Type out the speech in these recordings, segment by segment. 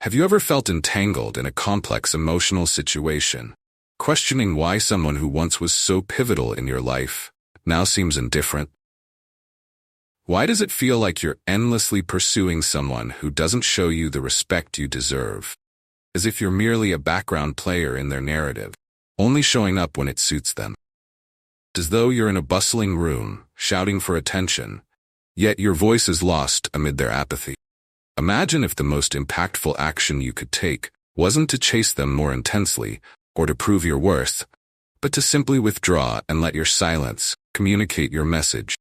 Have you ever felt entangled in a complex emotional situation, questioning why someone who once was so pivotal in your life now seems indifferent? Why does it feel like you're endlessly pursuing someone who doesn't show you the respect you deserve, as if you're merely a background player in their narrative, only showing up when it suits them? As though you're in a bustling room, shouting for attention, yet your voice is lost amid their apathy. Imagine if the most impactful action you could take wasn't to chase them more intensely or to prove your worth, but to simply withdraw and let your silence communicate your message.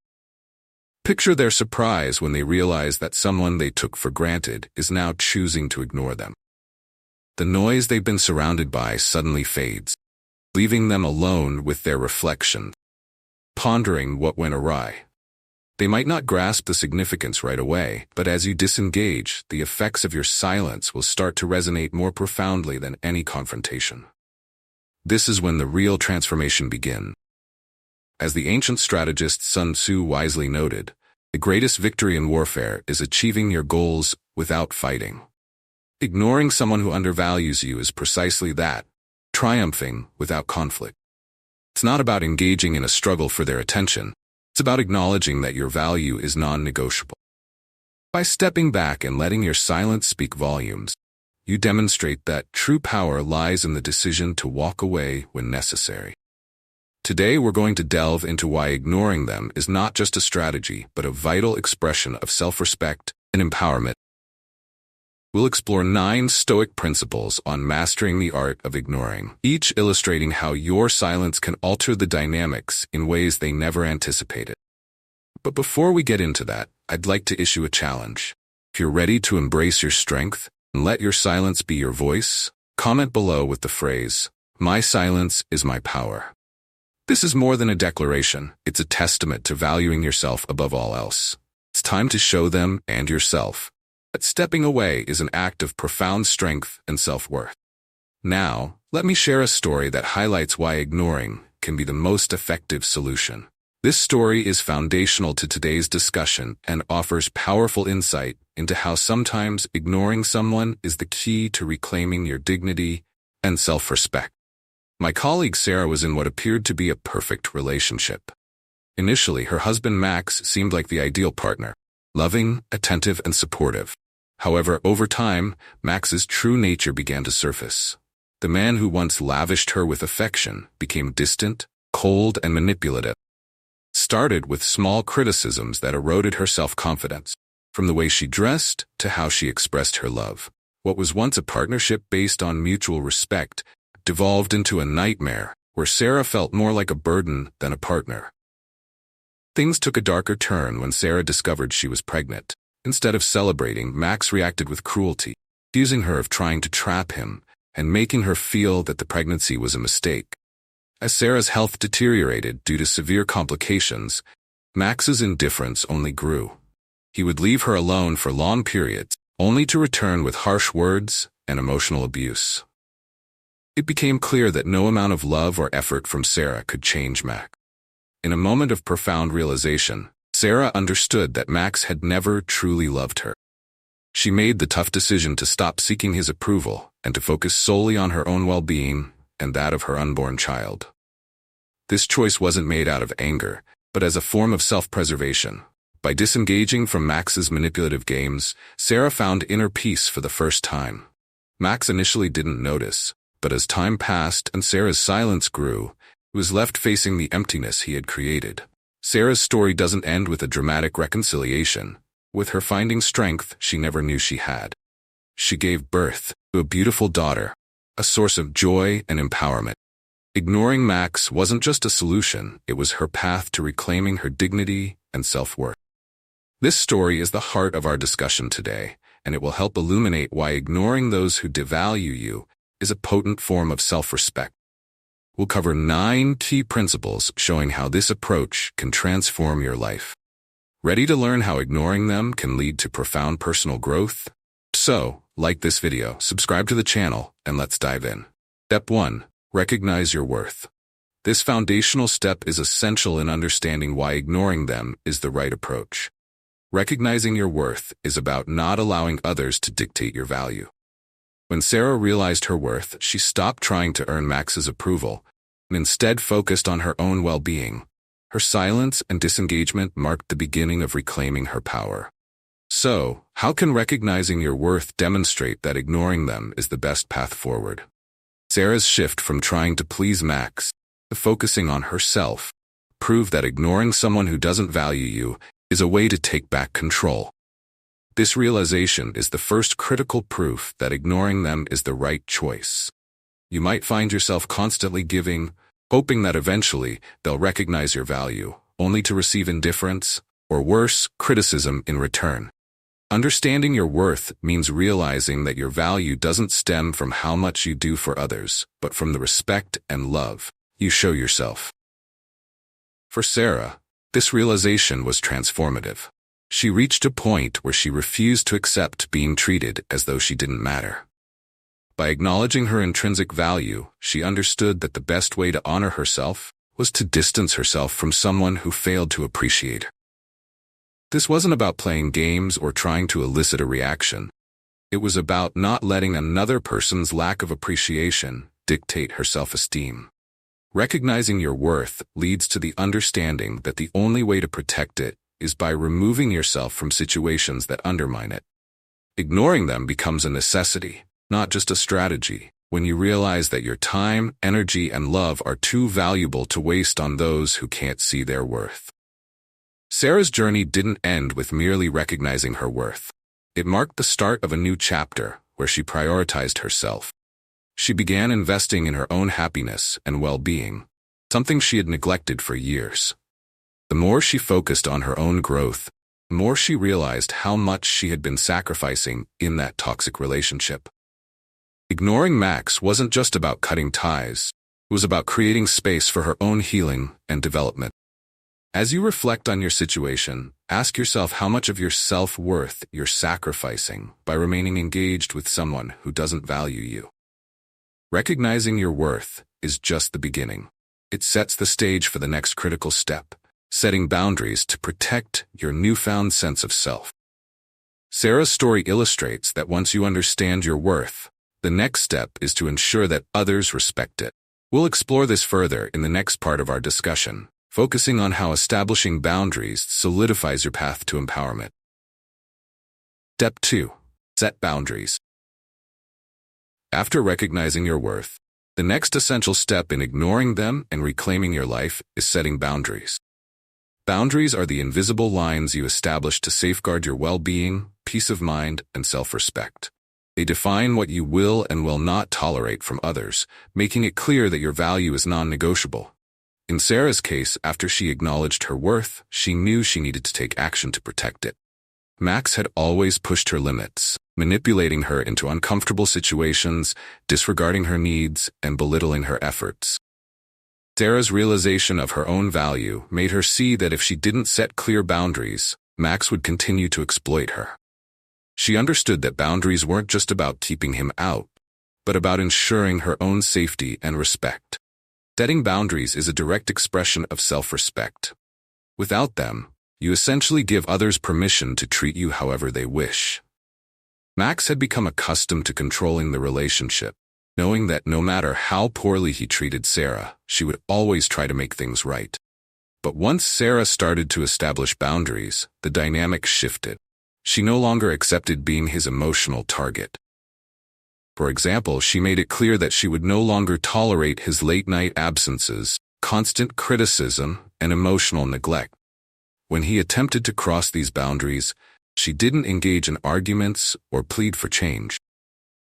Picture their surprise when they realize that someone they took for granted is now choosing to ignore them. The noise they've been surrounded by suddenly fades, leaving them alone with their reflection, pondering what went awry. They might not grasp the significance right away, but as you disengage, the effects of your silence will start to resonate more profoundly than any confrontation. This is when the real transformation begins. As the ancient strategist Sun Tzu wisely noted, the greatest victory in warfare is achieving your goals without fighting. Ignoring someone who undervalues you is precisely that, triumphing without conflict. It's not about engaging in a struggle for their attention. It's about acknowledging that your value is non-negotiable. By stepping back and letting your silence speak volumes, you demonstrate that true power lies in the decision to walk away when necessary. Today we're going to delve into why ignoring them is not just a strategy, but a vital expression of self-respect and empowerment. We'll explore 9 Stoic principles on mastering the art of ignoring, each illustrating how your silence can alter the dynamics in ways they never anticipated. But before we get into that, I'd like to issue a challenge. If you're ready to embrace your strength and let your silence be your voice, comment below with the phrase, "My silence is my power." This is more than a declaration. It's a testament to valuing yourself above all else. It's time to show them and yourself that stepping away is an act of profound strength and self-worth. Now, let me share a story that highlights why ignoring can be the most effective solution. This story is foundational to today's discussion and offers powerful insight into how sometimes ignoring someone is the key to reclaiming your dignity and self-respect. My colleague Sarah was in what appeared to be a perfect relationship. Initially, her husband Max seemed like the ideal partner, loving, attentive, and supportive. However, over time, Max's true nature began to surface. The man who once lavished her with affection became distant, cold, and manipulative. Started with small criticisms that eroded her self-confidence, from the way she dressed to how she expressed her love. What was once a partnership based on mutual respect devolved into a nightmare where Sarah felt more like a burden than a partner. Things took a darker turn when Sarah discovered she was pregnant. Instead of celebrating, Max reacted with cruelty, accusing her of trying to trap him and making her feel that the pregnancy was a mistake. As Sarah's health deteriorated due to severe complications, Max's indifference only grew. He would leave her alone for long periods, only to return with harsh words and emotional abuse. It became clear that no amount of love or effort from Sarah could change Max. In a moment of profound realization, Sarah understood that Max had never truly loved her. She made the tough decision to stop seeking his approval and to focus solely on her own well-being and that of her unborn child. This choice wasn't made out of anger, but as a form of self-preservation. By disengaging from Max's manipulative games, Sarah found inner peace for the first time. Max initially didn't notice, but as time passed and Sarah's silence grew, he was left facing the emptiness he had created. Sarah's story doesn't end with a dramatic reconciliation. With her finding strength she never knew she had. She gave birth to a beautiful daughter, a source of joy and empowerment. Ignoring Max wasn't just a solution, it was her path to reclaiming her dignity and self-worth. This story is the heart of our discussion today, and it will help illuminate why ignoring those who devalue you is a potent form of self-respect. We'll cover 9 key principles showing how this approach can transform your life. Ready to learn how ignoring them can lead to profound personal growth? So, like this video, subscribe to the channel, and let's dive in. Step 1. Recognize your worth. This foundational step is essential in understanding why ignoring them is the right approach. Recognizing your worth is about not allowing others to dictate your value. When Sarah realized her worth, she stopped trying to earn Max's approval and instead focused on her own well-being. Her silence and disengagement marked the beginning of reclaiming her power. So, how can recognizing your worth demonstrate that ignoring them is the best path forward? Sarah's shift from trying to please Max to focusing on herself proved that ignoring someone who doesn't value you is a way to take back control. This realization is the first critical proof that ignoring them is the right choice. You might find yourself constantly giving, hoping that eventually they'll recognize your value, only to receive indifference, or worse, criticism in return. Understanding your worth means realizing that your value doesn't stem from how much you do for others, but from the respect and love you show yourself. For Sarah, this realization was transformative. She reached a point where she refused to accept being treated as though she didn't matter. By acknowledging her intrinsic value, she understood that the best way to honor herself was to distance herself from someone who failed to appreciate her. This wasn't about playing games or trying to elicit a reaction. It was about not letting another person's lack of appreciation dictate her self-esteem. Recognizing your worth leads to the understanding that the only way to protect it is by removing yourself from situations that undermine it. Ignoring them becomes a necessity, not just a strategy, when you realize that your time, energy, and love are too valuable to waste on those who can't see their worth. Sarah's journey didn't end with merely recognizing her worth. It marked the start of a new chapter where she prioritized herself. She began investing in her own happiness and well-being, something she had neglected for years. The more she focused on her own growth, the more she realized how much she had been sacrificing in that toxic relationship. Ignoring Max wasn't just about cutting ties. It was about creating space for her own healing and development. As you reflect on your situation, ask yourself how much of your self-worth you're sacrificing by remaining engaged with someone who doesn't value you. Recognizing your worth is just the beginning. It sets the stage for the next critical step, setting boundaries to protect your newfound sense of self. Sarah's story illustrates that once you understand your worth, the next step is to ensure that others respect it. We'll explore this further in the next part of our discussion, focusing on how establishing boundaries solidifies your path to empowerment. Step 2. Set boundaries. After recognizing your worth, the next essential step in ignoring them and reclaiming your life is setting boundaries. Boundaries are the invisible lines you establish to safeguard your well-being, peace of mind, and self-respect. They define what you will and will not tolerate from others, making it clear that your value is non-negotiable. In Sarah's case, after she acknowledged her worth, she knew she needed to take action to protect it. Max had always pushed her limits, manipulating her into uncomfortable situations, disregarding her needs, and belittling her efforts. Sarah's realization of her own value made her see that if she didn't set clear boundaries, Max would continue to exploit her. She understood that boundaries weren't just about keeping him out, but about ensuring her own safety and respect. Setting boundaries is a direct expression of self-respect. Without them, you essentially give others permission to treat you however they wish. Max had become accustomed to controlling the relationship, knowing that no matter how poorly he treated Sarah, she would always try to make things right. But once Sarah started to establish boundaries, the dynamic shifted. She no longer accepted being his emotional target. For example, she made it clear that she would no longer tolerate his late-night absences, constant criticism, and emotional neglect. When he attempted to cross these boundaries, she didn't engage in arguments or plead for change.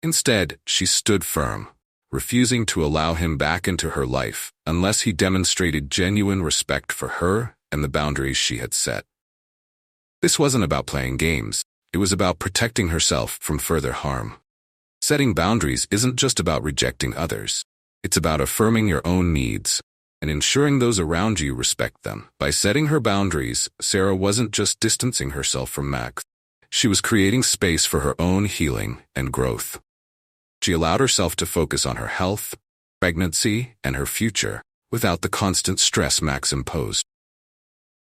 Instead, she stood firm, refusing to allow him back into her life unless he demonstrated genuine respect for her and the boundaries she had set. This wasn't about playing games. It was about protecting herself from further harm. Setting boundaries isn't just about rejecting others. It's about affirming your own needs and ensuring those around you respect them. By setting her boundaries, Sarah wasn't just distancing herself from Max. She was creating space for her own healing and growth. She allowed herself to focus on her health, pregnancy, and her future without the constant stress Max imposed.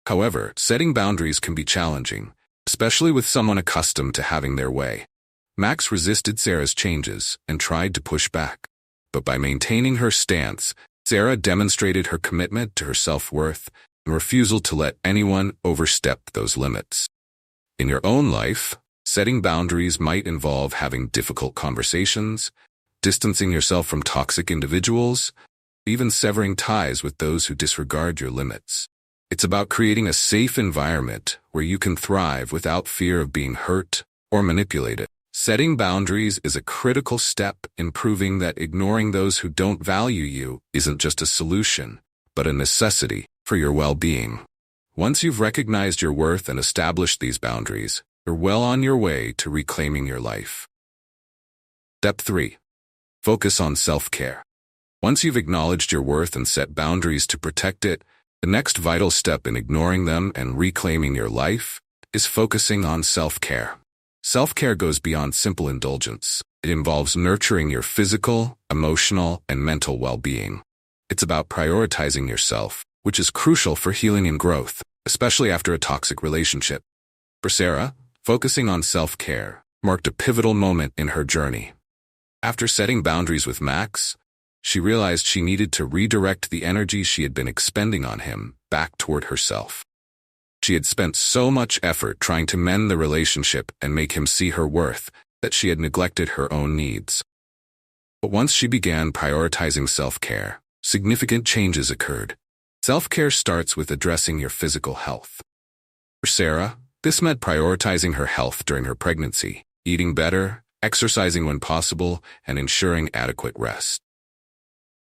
However, setting boundaries can be challenging, especially with someone accustomed to having their way. Max resisted Sarah's changes and tried to push back. But by maintaining her stance, Sarah demonstrated her commitment to her self-worth and refusal to let anyone overstep those limits. In your own life, setting boundaries might involve having difficult conversations, distancing yourself from toxic individuals, even severing ties with those who disregard your limits. It's about creating a safe environment where you can thrive without fear of being hurt or manipulated. Setting boundaries is a critical step in proving that ignoring those who don't value you isn't just a solution, but a necessity for your well-being. Once you've recognized your worth and established these boundaries, you're well on your way to reclaiming your life. Step 3. Focus on self-care. Once you've acknowledged your worth and set boundaries to protect it, the next vital step in ignoring them and reclaiming your life is focusing on self-care. Self-care goes beyond simple indulgence. It involves nurturing your physical, emotional, and mental well-being. It's about prioritizing yourself, which is crucial for healing and growth, especially after a toxic relationship. For Sarah, focusing on self-care marked a pivotal moment in her journey. After setting boundaries with Max, she realized she needed to redirect the energy she had been expending on him back toward herself. She had spent so much effort trying to mend the relationship and make him see her worth that she had neglected her own needs. But once she began prioritizing self-care, significant changes occurred. Self-care starts with addressing your physical health. For Sarah, this meant prioritizing her health during her pregnancy, eating better, exercising when possible, and ensuring adequate rest.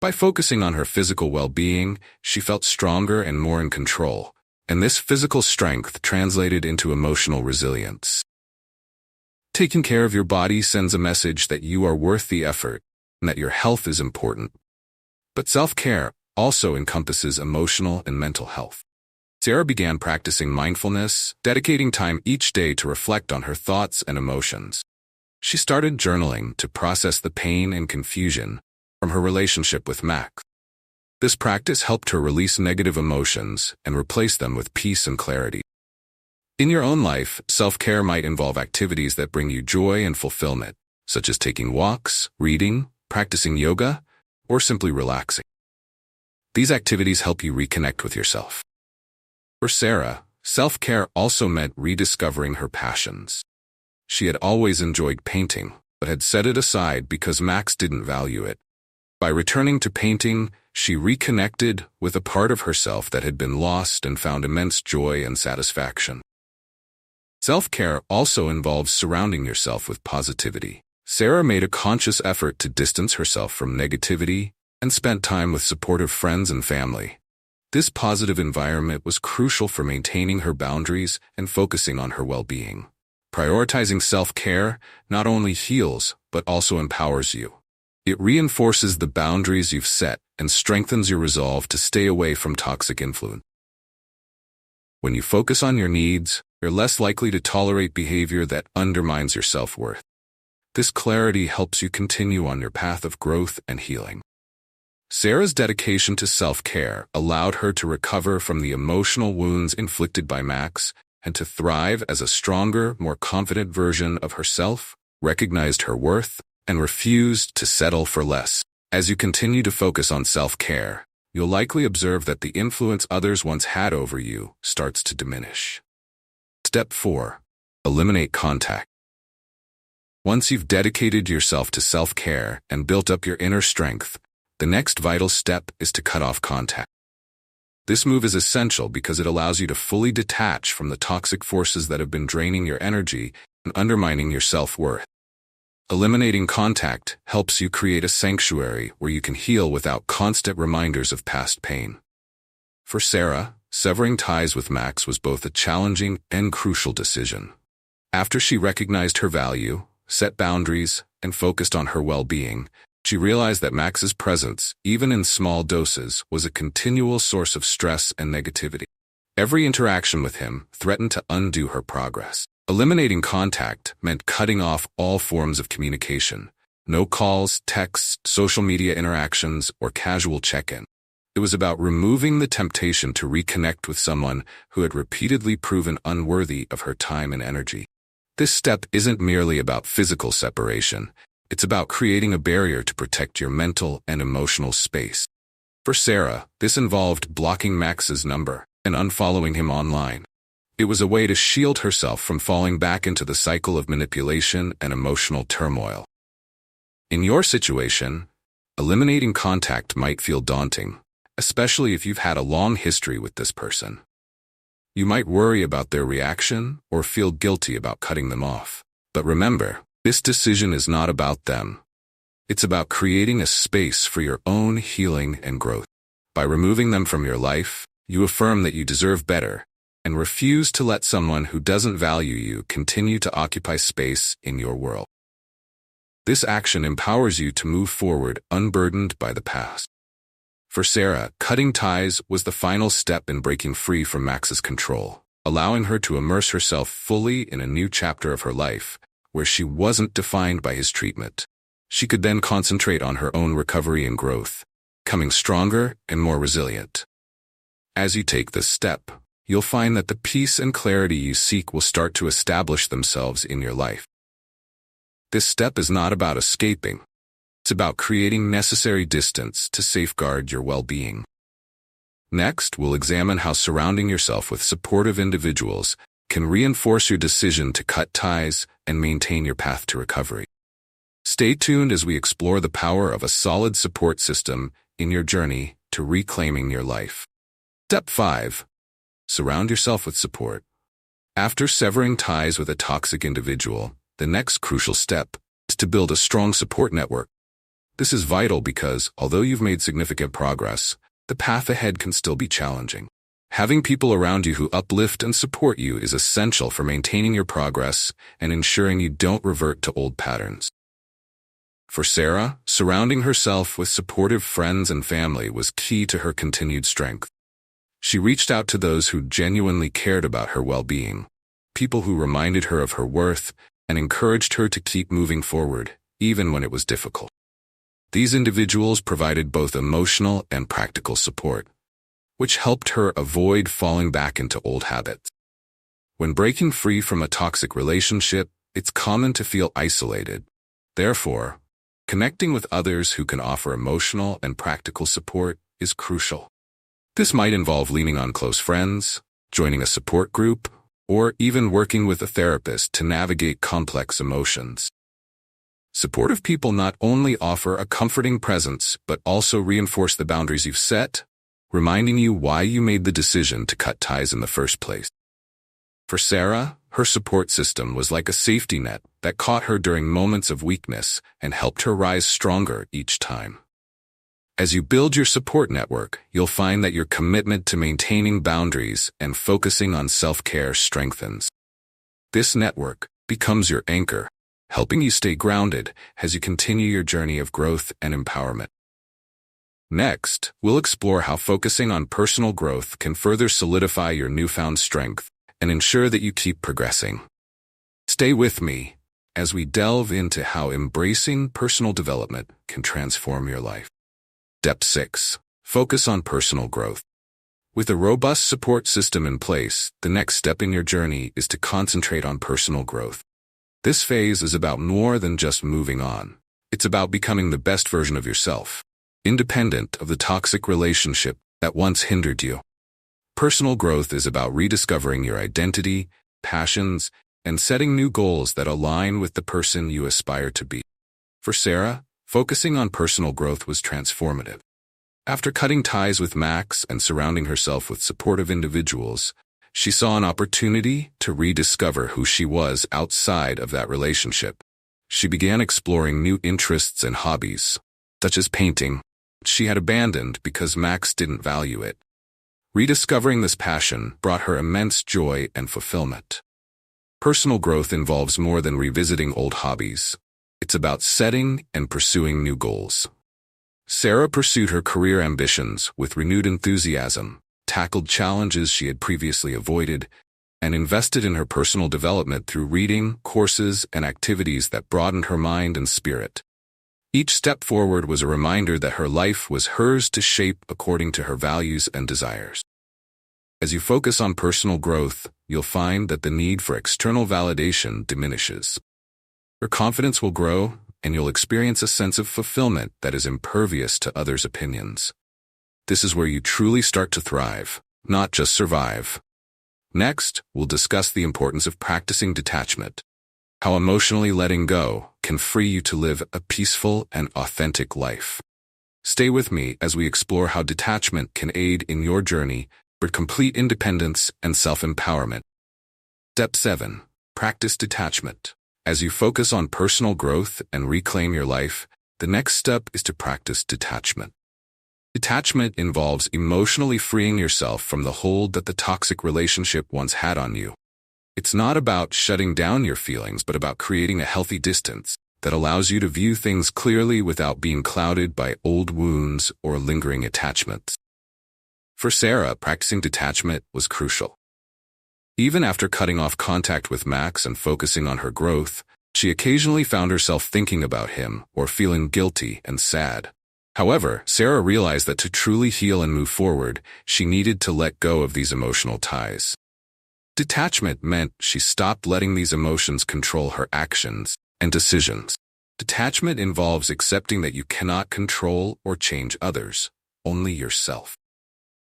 By focusing on her physical well-being, she felt stronger and more in control, and this physical strength translated into emotional resilience. Taking care of your body sends a message that you are worth the effort and that your health is important. But self-care also encompasses emotional and mental health. Sarah began practicing mindfulness, dedicating time each day to reflect on her thoughts and emotions. She started journaling to process the pain and confusion from her relationship with Max. This practice helped her release negative emotions and replace them with peace and clarity. In your own life, self-care might involve activities that bring you joy and fulfillment, such as taking walks, reading, practicing yoga, or simply relaxing. These activities help you reconnect with yourself. For Sarah, self-care also meant rediscovering her passions. She had always enjoyed painting, but had set it aside because Max didn't value it. By returning to painting, she reconnected with a part of herself that had been lost and found immense joy and satisfaction. Self-care also involves surrounding yourself with positivity. Sarah made a conscious effort to distance herself from negativity and spent time with supportive friends and family. This positive environment was crucial for maintaining her boundaries and focusing on her well-being. Prioritizing self-care not only heals, but also empowers you. It reinforces the boundaries you've set and strengthens your resolve to stay away from toxic influence. When you focus on your needs, you're less likely to tolerate behavior that undermines your self-worth. This clarity helps you continue on your path of growth and healing. Sarah's dedication to self-care allowed her to recover from the emotional wounds inflicted by Max and to thrive as a stronger, more confident version of herself, recognized her worth, and refused to settle for less. As you continue to focus on self-care, you'll likely observe that the influence others once had over you starts to diminish. Step 4. Eliminate contact. Once you've dedicated yourself to self-care and built up your inner strength, the next vital step is to cut off contact. This move is essential because it allows you to fully detach from the toxic forces that have been draining your energy and undermining your self-worth. Eliminating contact helps you create a sanctuary where you can heal without constant reminders of past pain. For Sarah, severing ties with Max was both a challenging and crucial decision. After she recognized her value, set boundaries, and focused on her well-being, she realized that Max's presence, even in small doses, was a continual source of stress and negativity. Every interaction with him threatened to undo her progress. Eliminating contact meant cutting off all forms of communication. No calls, texts, social media interactions, or casual check-in. It was about removing the temptation to reconnect with someone who had repeatedly proven unworthy of her time and energy. This step isn't merely about physical separation. It's about creating a barrier to protect your mental and emotional space. For Sarah, this involved blocking Max's number and unfollowing him online. It was a way to shield herself from falling back into the cycle of manipulation and emotional turmoil. In your situation, eliminating contact might feel daunting, especially if you've had a long history with this person. You might worry about their reaction or feel guilty about cutting them off. But remember, this decision is not about them. It's about creating a space for your own healing and growth. By removing them from your life, you affirm that you deserve better and refuse to let someone who doesn't value you continue to occupy space in your world. This action empowers you to move forward unburdened by the past. For Sarah, cutting ties was the final step in breaking free from Max's control, allowing her to immerse herself fully in a new chapter of her life, where she wasn't defined by his treatment. She could then concentrate on her own recovery and growth, becoming stronger and more resilient. As you take this step, you'll find that the peace and clarity you seek will start to establish themselves in your life. This step is not about escaping. It's about creating necessary distance to safeguard your well-being. Next, we'll examine how surrounding yourself with supportive individuals can reinforce your decision to cut ties and maintain your path to recovery. Stay tuned as we explore the power of a solid support system in your journey to reclaiming your life. Step 5. Surround yourself with support. After severing ties with a toxic individual, the next crucial step is to build a strong support network. This is vital because, although you've made significant progress, the path ahead can still be challenging. Having people around you who uplift and support you is essential for maintaining your progress and ensuring you don't revert to old patterns. For Sarah, surrounding herself with supportive friends and family was key to her continued strength. She reached out to those who genuinely cared about her well-being, people who reminded her of her worth and encouraged her to keep moving forward, even when it was difficult. These individuals provided both emotional and practical support, which helped her avoid falling back into old habits. When breaking free from a toxic relationship, it's common to feel isolated. Therefore, connecting with others who can offer emotional and practical support is crucial. This might involve leaning on close friends, joining a support group, or even working with a therapist to navigate complex emotions. Supportive people not only offer a comforting presence, but also reinforce the boundaries you've set, reminding you why you made the decision to cut ties in the first place. For Sarah, her support system was like a safety net that caught her during moments of weakness and helped her rise stronger each time. As you build your support network, you'll find that your commitment to maintaining boundaries and focusing on self-care strengthens. This network becomes your anchor, helping you stay grounded as you continue your journey of growth and empowerment. Next, we'll explore how focusing on personal growth can further solidify your newfound strength and ensure that you keep progressing. Stay with me as we delve into how embracing personal development can transform your life. Step 6. Focus on personal growth. With a robust support system in place, the next step in your journey is to concentrate on personal growth. This phase is about more than just moving on. It's about becoming the best version of yourself, independent of the toxic relationship that once hindered you. Personal growth is about rediscovering your identity, passions, and setting new goals that align with the person you aspire to be. For Sarah, focusing on personal growth was transformative. After cutting ties with Max and surrounding herself with supportive individuals, she saw an opportunity to rediscover who she was outside of that relationship. She began exploring new interests and hobbies, such as painting, which she had abandoned because Max didn't value it. Rediscovering this passion brought her immense joy and fulfillment. Personal growth involves more than revisiting old hobbies. It's about setting and pursuing new goals. Sarah pursued her career ambitions with renewed enthusiasm, tackled challenges she had previously avoided, and invested in her personal development through reading, courses, and activities that broadened her mind and spirit. Each step forward was a reminder that her life was hers to shape according to her values and desires. As you focus on personal growth, you'll find that the need for external validation diminishes. Your confidence will grow, and you'll experience a sense of fulfillment that is impervious to others' opinions. This is where you truly start to thrive, not just survive. Next, we'll discuss the importance of practicing detachment. How emotionally letting go can free you to live a peaceful and authentic life. Stay with me as we explore how detachment can aid in your journey for complete independence and self-empowerment. Step 7. Practice detachment. As you focus on personal growth and reclaim your life, the next step is to practice detachment. Detachment involves emotionally freeing yourself from the hold that the toxic relationship once had on you. It's not about shutting down your feelings, but about creating a healthy distance that allows you to view things clearly without being clouded by old wounds or lingering attachments. For Sarah, practicing detachment was crucial. Even after cutting off contact with Max and focusing on her growth, she occasionally found herself thinking about him or feeling guilty and sad. However, Sarah realized that to truly heal and move forward, she needed to let go of these emotional ties. Detachment meant she stopped letting these emotions control her actions and decisions. Detachment involves accepting that you cannot control or change others, only yourself.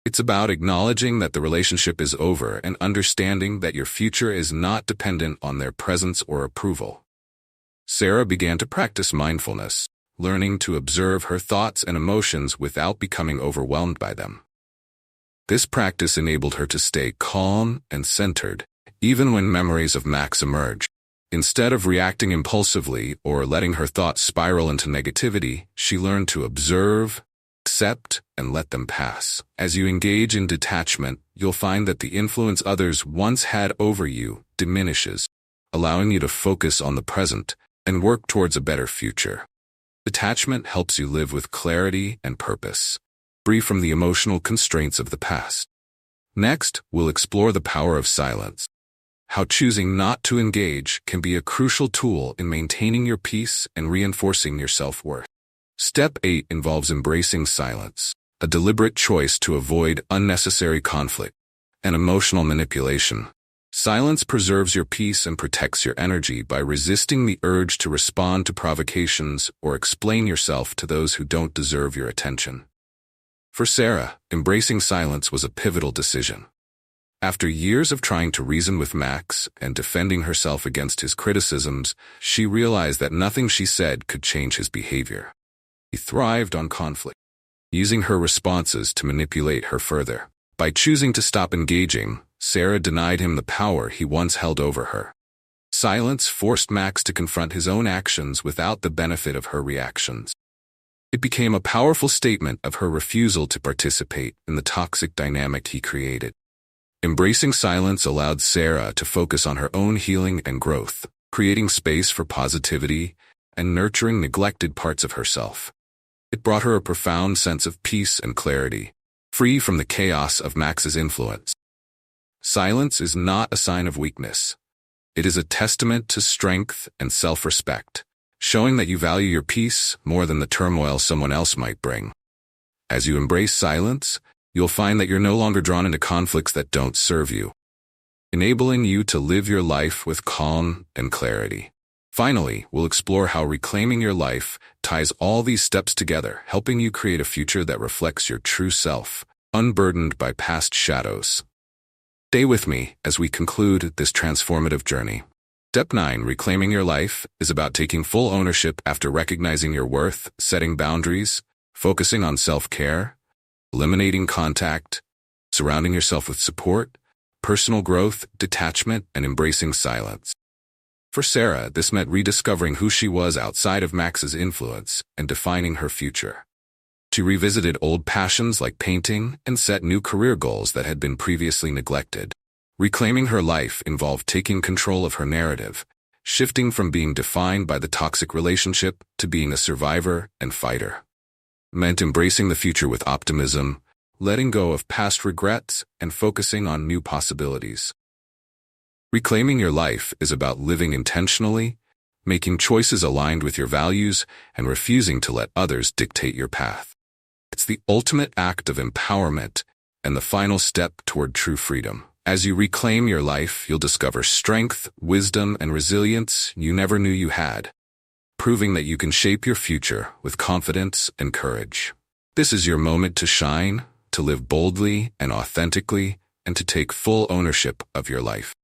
It's about acknowledging that the relationship is over and understanding that your future is not dependent on their presence or approval. Sarah began to practice mindfulness, learning to observe her thoughts and emotions without becoming overwhelmed by them. This practice enabled her to stay calm and centered, even when memories of Max emerged. Instead of reacting impulsively or letting her thoughts spiral into negativity, she learned to observe, accept, and let them pass. As you engage in detachment, you'll find that the influence others once had over you diminishes, allowing you to focus on the present and work towards a better future. Detachment helps you live with clarity and purpose, free from the emotional constraints of the past. Next, we'll explore the power of silence. How choosing not to engage can be a crucial tool in maintaining your peace and reinforcing your self-worth. Step 8 involves embracing silence, a deliberate choice to avoid unnecessary conflict and emotional manipulation. Silence preserves your peace and protects your energy by resisting the urge to respond to provocations or explain yourself to those who don't deserve your attention. For Sarah, embracing silence was a pivotal decision. After years of trying to reason with Max and defending herself against his criticisms, she realized that nothing she said could change his behavior. He thrived on conflict, using her responses to manipulate her further. By choosing to stop engaging, Sarah denied him the power he once held over her. Silence forced Max to confront his own actions without the benefit of her reactions. It became a powerful statement of her refusal to participate in the toxic dynamic he created. Embracing silence allowed Sarah to focus on her own healing and growth, creating space for positivity and nurturing neglected parts of herself. It brought her a profound sense of peace and clarity, free from the chaos of Max's influence. Silence is not a sign of weakness. It is a testament to strength and self-respect, showing that you value your peace more than the turmoil someone else might bring. As you embrace silence, you'll find that you're no longer drawn into conflicts that don't serve you, enabling you to live your life with calm and clarity. Finally, we'll explore how reclaiming your life ties all these steps together, helping you create a future that reflects your true self, unburdened by past shadows. Stay with me as we conclude this transformative journey. Step 9, reclaiming your life, is about taking full ownership after recognizing your worth, setting boundaries, focusing on self-care, eliminating contact, surrounding yourself with support, personal growth, detachment, and embracing silence. For Sarah, this meant rediscovering who she was outside of Max's influence and defining her future. She revisited old passions like painting and set new career goals that had been previously neglected. Reclaiming her life involved taking control of her narrative, shifting from being defined by the toxic relationship to being a survivor and fighter. It meant embracing the future with optimism, letting go of past regrets, and focusing on new possibilities. Reclaiming your life is about living intentionally, making choices aligned with your values, and refusing to let others dictate your path. It's the ultimate act of empowerment and the final step toward true freedom. As you reclaim your life, you'll discover strength, wisdom, and resilience you never knew you had, proving that you can shape your future with confidence and courage. This is your moment to shine, to live boldly and authentically, and to take full ownership of your life.